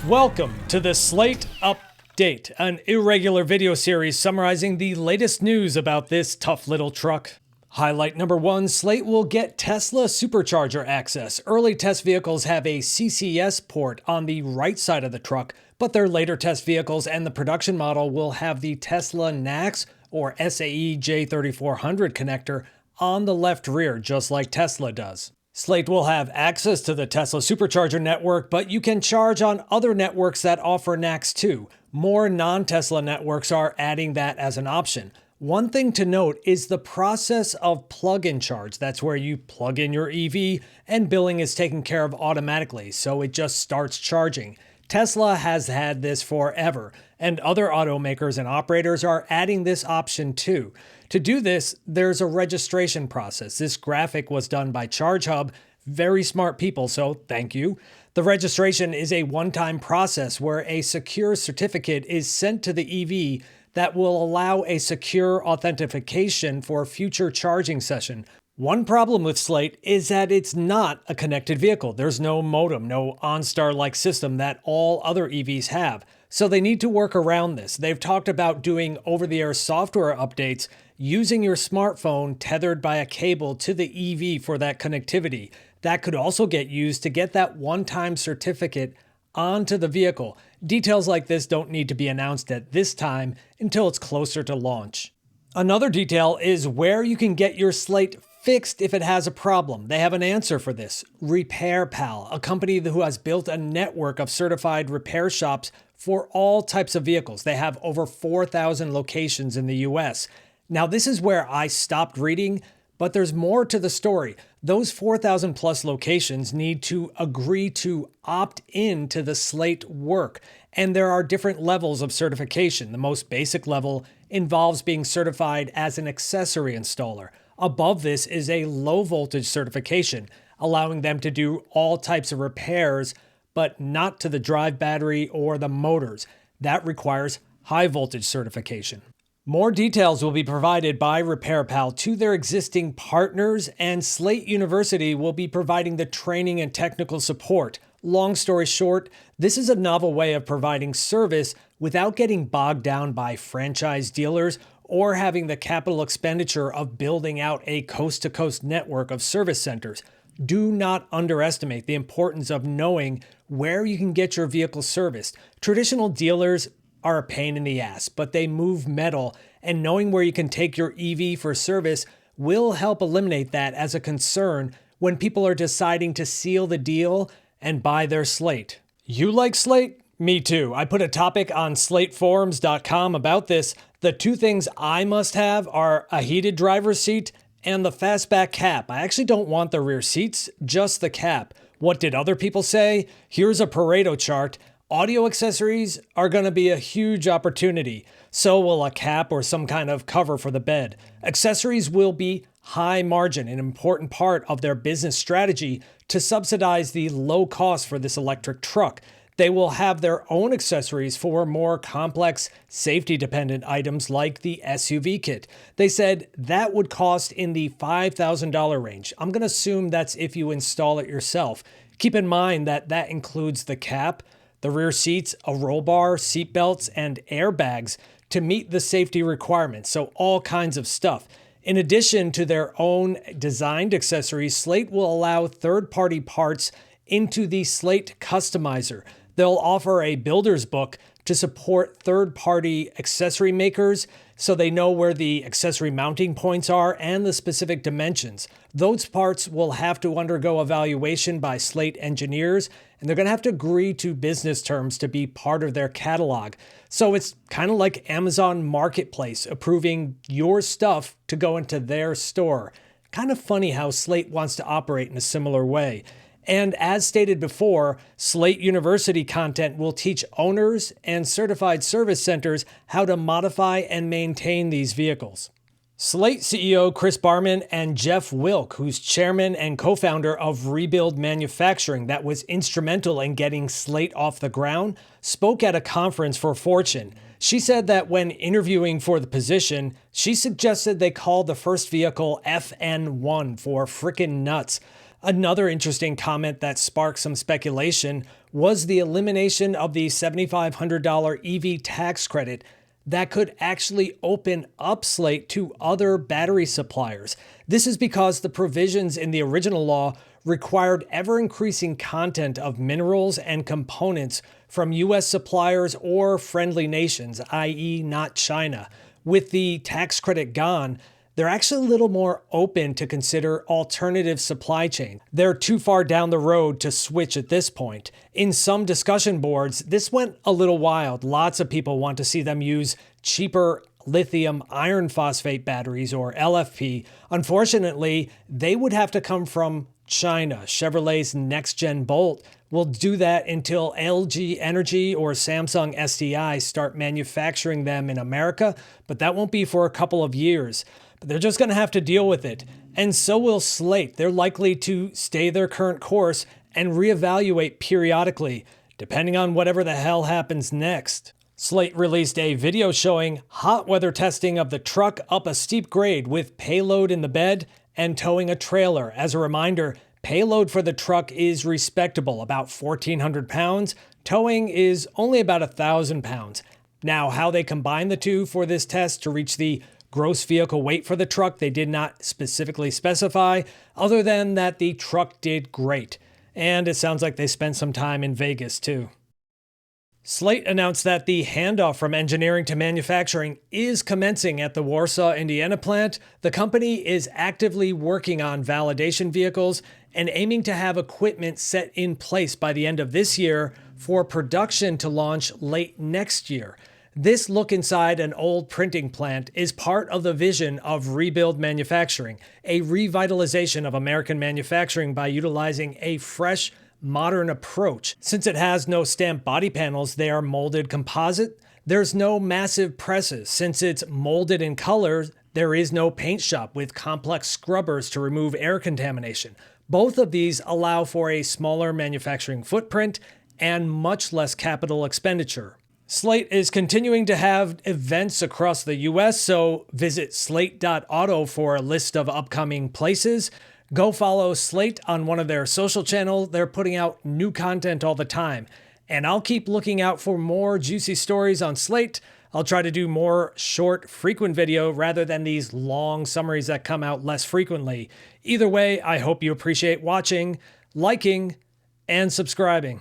Welcome to the Slate Up-Date, an irregular video series summarizing the latest news about this tough little truck. Highlight number 1, Slate will get Tesla Supercharger access. Early test vehicles have a CCS port on the right side of the truck, but their later test vehicles and the production model will have the Tesla NACS or SAE J3400 connector on the left rear, just like Tesla does. Slate will have access to the Tesla Supercharger network, but you can charge on other networks that offer NACS too. More non-Tesla networks are adding that as an option. One thing to note is the process of plug-in charge. That's where you plug in your EV and billing is taken care of automatically, so it just starts charging. Tesla has had this forever, and other automakers and operators are adding this option too. To do this, there's a registration process. This graphic was done by ChargeHub. Very smart people, so thank you. The registration is a one-time process where a secure certificate is sent to the EV that will allow a secure authentication for a future charging session. One problem with Slate is that it's not a connected vehicle. There's no modem, no OnStar-like system that all other EVs have. So they need to work around this. They've talked about doing over-the-air software updates using your smartphone tethered by a cable to the EV for that connectivity. That could also get used to get that one-time certificate onto the vehicle. Details like this don't need to be announced at this time until it's closer to launch. Another detail is where you can get your Slate fixed if it has a problem. They have an answer for this. RepairPal, a company who has built a network of certified repair shops for all types of vehicles. They have over 4,000 locations in the US. Now, this is where I stopped reading, but there's more to the story. Those 4,000 plus locations need to agree to opt in to the Slate work. And there are different levels of certification. The most basic level involves being certified as an accessory installer. Above this is a low voltage certification, allowing them to do all types of repairs, but not to the drive battery or the motors. That requires high voltage certification. More details will be provided by RepairPal to their existing partners, and Slate University will be providing the training and technical support. Long story short, this is a novel way of providing service without getting bogged down by franchise dealers or having the capital expenditure of building out a coast-to-coast network of service centers. Do not underestimate the importance of knowing where you can get your vehicle serviced. Traditional dealers are a pain in the ass, but they move metal, and knowing where you can take your EV for service will help eliminate that as a concern when people are deciding to seal the deal and buy their Slate. You like Slate? Me too. I put a topic on slateforums.com about this. The two things I must have are a heated driver's seat and the fastback cap. I actually don't want the rear seats, just the cap. What did other people say? Here's a Pareto chart. Audio accessories are going to be a huge opportunity. So will a cap or some kind of cover for the bed. Accessories will be high margin, an important part of their business strategy to subsidize the low cost for this electric truck. They will have their own accessories for more complex, safety-dependent items like the SUV kit. They said that would cost in the $5,000 range. I'm going to assume that's if you install it yourself. Keep in mind that that includes the cap, the rear seats, a roll bar, seat belts, and airbags to meet the safety requirements, so all kinds of stuff. In addition to their own designed accessories, Slate will allow third-party parts into the Slate Customizer. They'll offer a builder's book to support third-party accessory makers so they know where the accessory mounting points are and the specific dimensions. Those parts will have to undergo evaluation by Slate engineers, and they're going to have to agree to business terms to be part of their catalog. So it's kind of like Amazon Marketplace approving your stuff to go into their store. Kind of funny how Slate wants to operate in a similar way. And as stated before, Slate University content will teach owners and certified service centers how to modify and maintain these vehicles. Slate CEO Chris Barman and Jeff Wilk, who's chairman and co-founder of Rebuild Manufacturing that was instrumental in getting Slate off the ground, spoke at a conference for Fortune. She said that when interviewing for the position, she suggested they call the first vehicle FN1 for frickin' nuts. Another interesting comment that sparked some speculation was the elimination of the $7,500 EV tax credit that could actually open up Slate to other battery suppliers. This is because the provisions in the original law required ever-increasing content of minerals and components from U.S. suppliers or friendly nations, i.e. not China. With the tax credit gone, they're actually a little more open to consider alternative supply chains. They're too far down the road to switch at this point. In some discussion boards, this went a little wild. Lots of people want to see them use cheaper lithium iron phosphate batteries, or LFP. Unfortunately, they would have to come from China. Chevrolet's next-gen Bolt will do that until LG Energy or Samsung SDI start manufacturing them in America, but that won't be for a couple of years. But they're just going to have to deal with it. And so will Slate. They're likely to stay their current course and reevaluate periodically, depending on whatever the hell happens next. Slate released a video showing hot weather testing of the truck up a steep grade with payload in the bed and towing a trailer. As a reminder, payload for the truck is respectable, about 1,400 pounds. Towing is only about 1,000 pounds. Now, how they combine the two for this test to reach the gross vehicle weight for the truck, they did not specifically specify, other than that the truck did great. And it sounds like they spent some time in Vegas too. Slate announced that the handoff from engineering to manufacturing is commencing at the Warsaw, Indiana plant. The company is actively working on validation vehicles and aiming to have equipment set in place by the end of this year for production to launch late next year. This look inside an old printing plant is part of the vision of Rebuild Manufacturing, a revitalization of American manufacturing by utilizing a fresh, modern approach. Since it has no stamped body panels, they are molded composite. There's no massive presses. Since it's molded in color, there is no paint shop with complex scrubbers to remove air contamination. Both of these allow for a smaller manufacturing footprint and much less capital expenditure. Slate is continuing to have events across the US, so visit slate.auto for a list of upcoming places. Go follow Slate on one of their social channels. They're putting out new content all the time. And I'll keep looking out for more juicy stories on Slate. I'll try to do more short, frequent video rather than these long summaries that come out less frequently. Either way, I hope you appreciate watching, liking, and subscribing.